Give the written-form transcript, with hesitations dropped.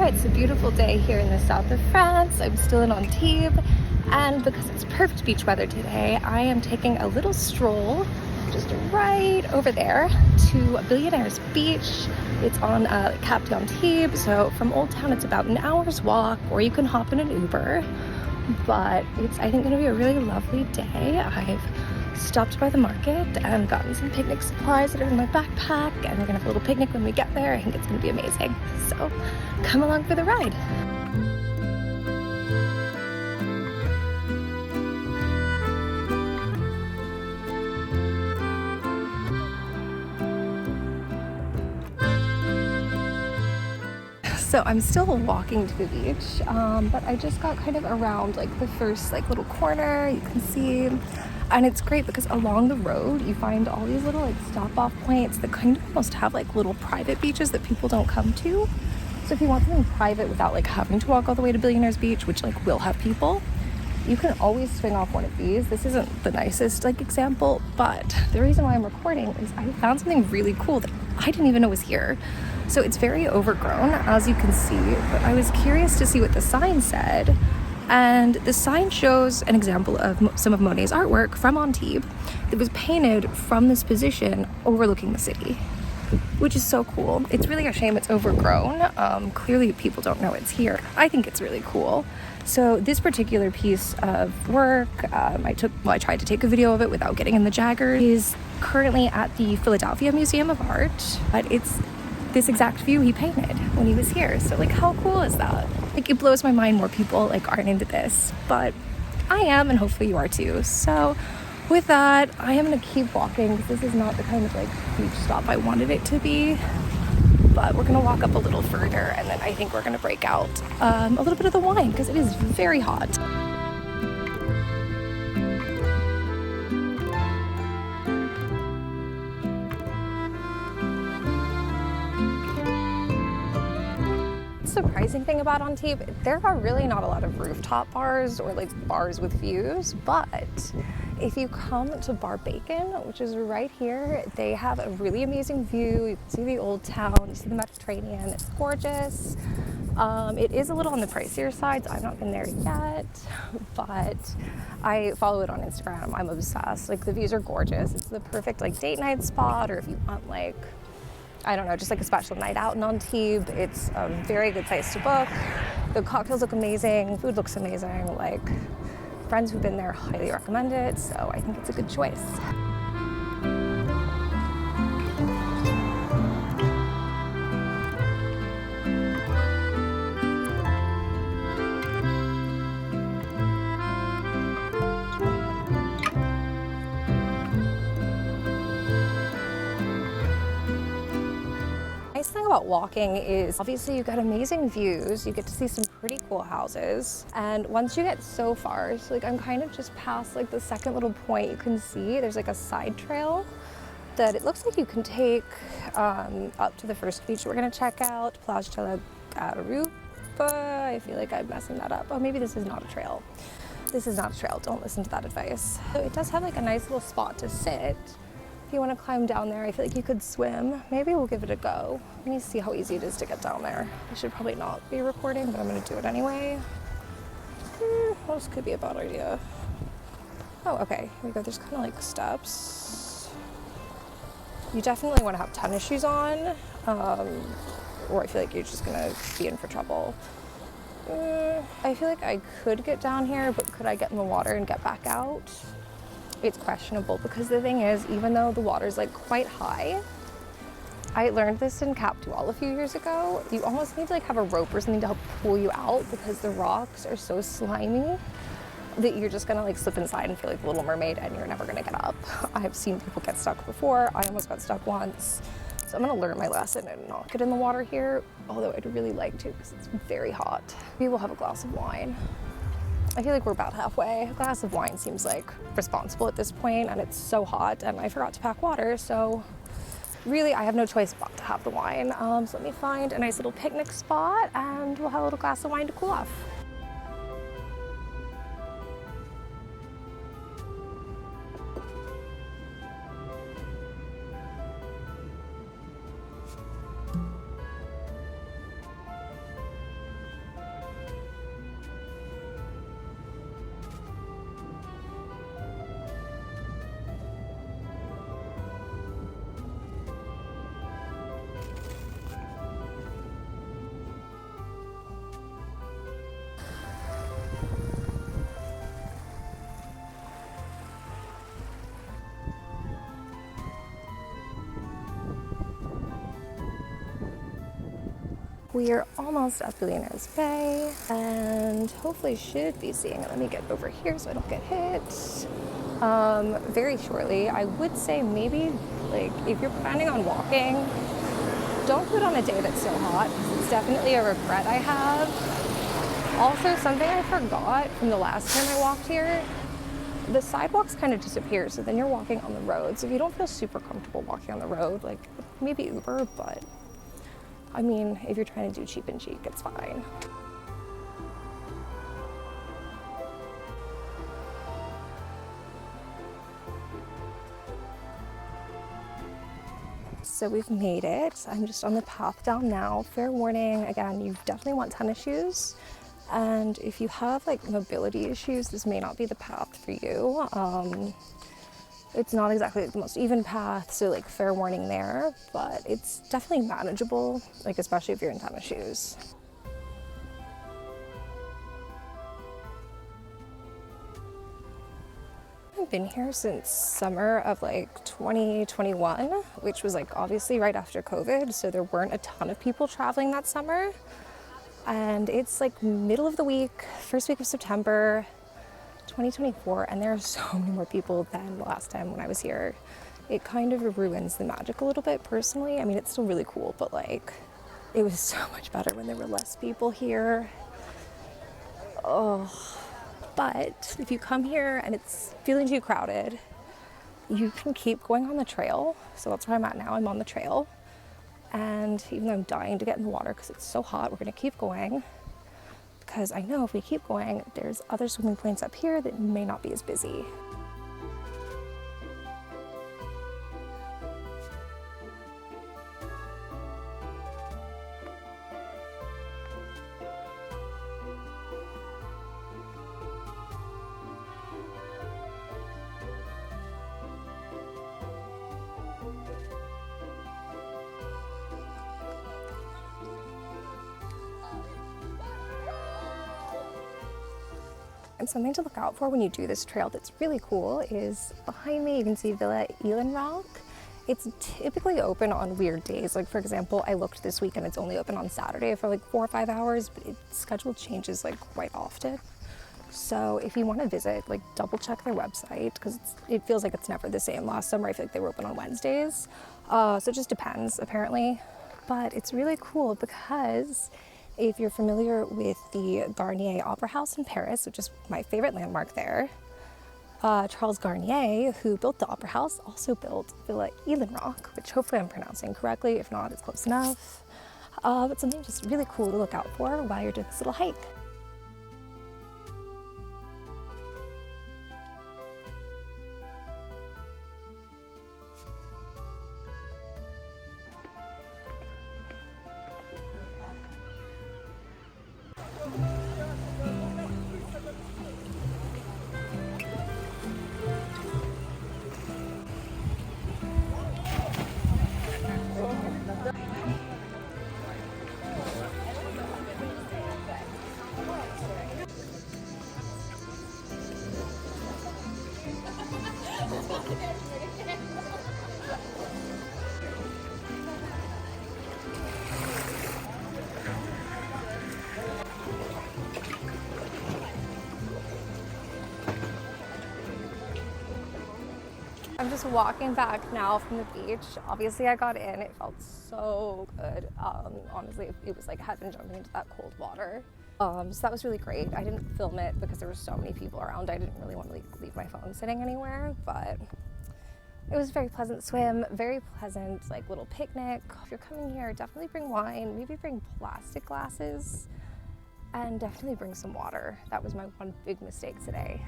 It's a beautiful day here in the south of France. I'm still in Antibes, and because it's perfect beach weather today, I am taking a little stroll just right over there to Billionaire's beach. It's on Cap d'Antibes, so from Old Town it's about an hour's walk, or you can hop in an Uber. But it's, I think, going to be a really lovely day. I've stopped by the market and gotten some picnic supplies that are in my backpack, and we're gonna have a little picnic when we get there. I think it's gonna be amazing. So come along for the ride. So I'm still walking to the beach, but I just got kind of around like the first like little corner you can see. And it's great because along the road you find all these little like stop off points that kind of almost have like little private beaches that people don't come to. So if you want something private without like having to walk all the way to Billionaire's beach, which like will have people, you can always swing off one of these. This isn't the nicest like example, but the reason why I'm recording is I found something really cool that I didn't even know was here. So it's very overgrown, as you can see, but I was curious to see what the sign said. And the sign shows an example of some of Monet's artwork from Antibes that was painted from this position overlooking the city, which is so cool. It's really a shame it's overgrown. Clearly people don't know it's here. I think it's really cool. So this particular piece of work, I tried to take a video of it without getting in the jaggers, is currently at the Philadelphia Museum of Art, but it's this exact view he painted when he was here. So like, how cool is that? Like, it blows my mind more people like aren't into this, but I am, and hopefully you are too. So with that, I am gonna keep walking because this is not the kind of like beach stop I wanted it to be, but we're gonna walk up a little further, and then I think we're gonna break out a little bit of the wine because it is very hot. Surprising thing about Antibes, there are really not a lot of rooftop bars or like bars with views, but if you come to Bar Bacon, which is right here, they have a really amazing view. You can see the Old Town, you see the Mediterranean, it's gorgeous. It is a little on the pricier side, so I've not been there yet, but I follow it on Instagram. I'm obsessed. Like, the views are gorgeous. It's the perfect like date night spot, or if you want like, I don't know, just like a special night out in Antibes. It's a very good place to book. The cocktails look amazing, food looks amazing. Like, friends who've been there highly recommend it, so I think it's a good choice. The nice thing about walking is obviously you get amazing views, you get to see some pretty cool houses, and once you get so far, so like I'm kind of just past like the second little point you can see, there's like a side trail that it looks like you can take up to the first beach we're gonna check out, Plage de la Rooftop. I feel like I'm messing that up. Oh, maybe this is not a trail. This is not a trail, don't listen to that advice. So it does have like a nice little spot to sit. If you want to climb down there, I feel like you could swim. Maybe we'll give it a go. Let me see how easy it is to get down there. I should probably not be recording, but I'm going to do it anyway. Well, this could be a bad idea. Oh, okay. Here we go. There's kind of like steps. You definitely want to have tennis shoes on, or I feel like you're just going to be in for trouble. I feel like I could get down here, but could I get in the water and get back out? It's questionable, because the thing is, even though the water's like quite high, I learned this in Cap d'Antibes a few years ago, you almost need to like have a rope or something to help pull you out, because the rocks are so slimy that you're just gonna like slip inside and feel like the Little Mermaid, and you're never gonna get up. I've seen people get stuck before. I almost got stuck once. So I'm gonna learn my lesson and not get in the water here, although I'd really like to because it's very hot. Maybe we'll have a glass of wine. I feel like we're about halfway. A glass of wine seems like responsible at this point, and it's so hot, and I forgot to pack water, so really I have no choice but to have the wine. So let me find a nice little picnic spot, and we'll have a little glass of wine to cool off. We are almost at Billionaire's Bay and hopefully should be seeing it. Let me get over here so I don't get hit. Very shortly. I would say maybe like if you're planning on walking, don't do it on a day that's so hot because it's definitely a regret I have. Also, something I forgot from the last time I walked here, the sidewalks kind of disappear, so then you're walking on the road. So if you don't feel super comfortable walking on the road, like maybe Uber, but I mean, if you're trying to do cheap and chic, it's fine. So we've made it. I'm just on the path down now. Fair warning, again, you definitely want tennis shoes. And if you have like mobility issues, this may not be the path for you. It's not exactly the most even path, so like fair warning there, but it's definitely manageable, like especially if you're in tennis shoes. I've been here since summer of like 2021, which was like obviously right after COVID, so there weren't a ton of people traveling that summer. And it's like middle of the week, first week of September, 2024, and there are so many more people than the last time when I was here. It kind of ruins the magic a little bit personally. I mean, it's still really cool, but like it was so much better when there were less people here. Oh, but if you come here and it's feeling too crowded, you can keep going on the trail. So that's where I'm at now. I'm on the trail. And even though I'm dying to get in the water because it's so hot, we're gonna keep going. Because I know if we keep going, there's other swimming points up here that may not be as busy. And something to look out for when you do this trail that's really cool is behind me you can see Villa Eilen-Roc. It's typically open on weird days. Like for example, I looked this week and it's only open on Saturday for like 4 or 5 hours, but its schedule changes like quite often. So if you want to visit, like double check their website because it feels like it's never the same. Last summer I feel like they were open on Wednesdays. So it just depends apparently. But it's really cool because if you're familiar with the Garnier Opera House in Paris, which is my favorite landmark there, Charles Garnier, who built the Opera House, also built Villa Eilen-Roc, which hopefully I'm pronouncing correctly. If not, it's close enough. But something just really cool to look out for while you're doing this little hike. I'm just walking back now from the beach. Obviously I got in, it felt so good. Honestly, it was like heaven jumping into that cold water. So that was really great. I didn't film it because there were so many people around. I didn't really want to leave my phone sitting anywhere, but it was a very pleasant swim, very pleasant like little picnic. If you're coming here, definitely bring wine, maybe bring plastic glasses, and definitely bring some water. That was my one big mistake today.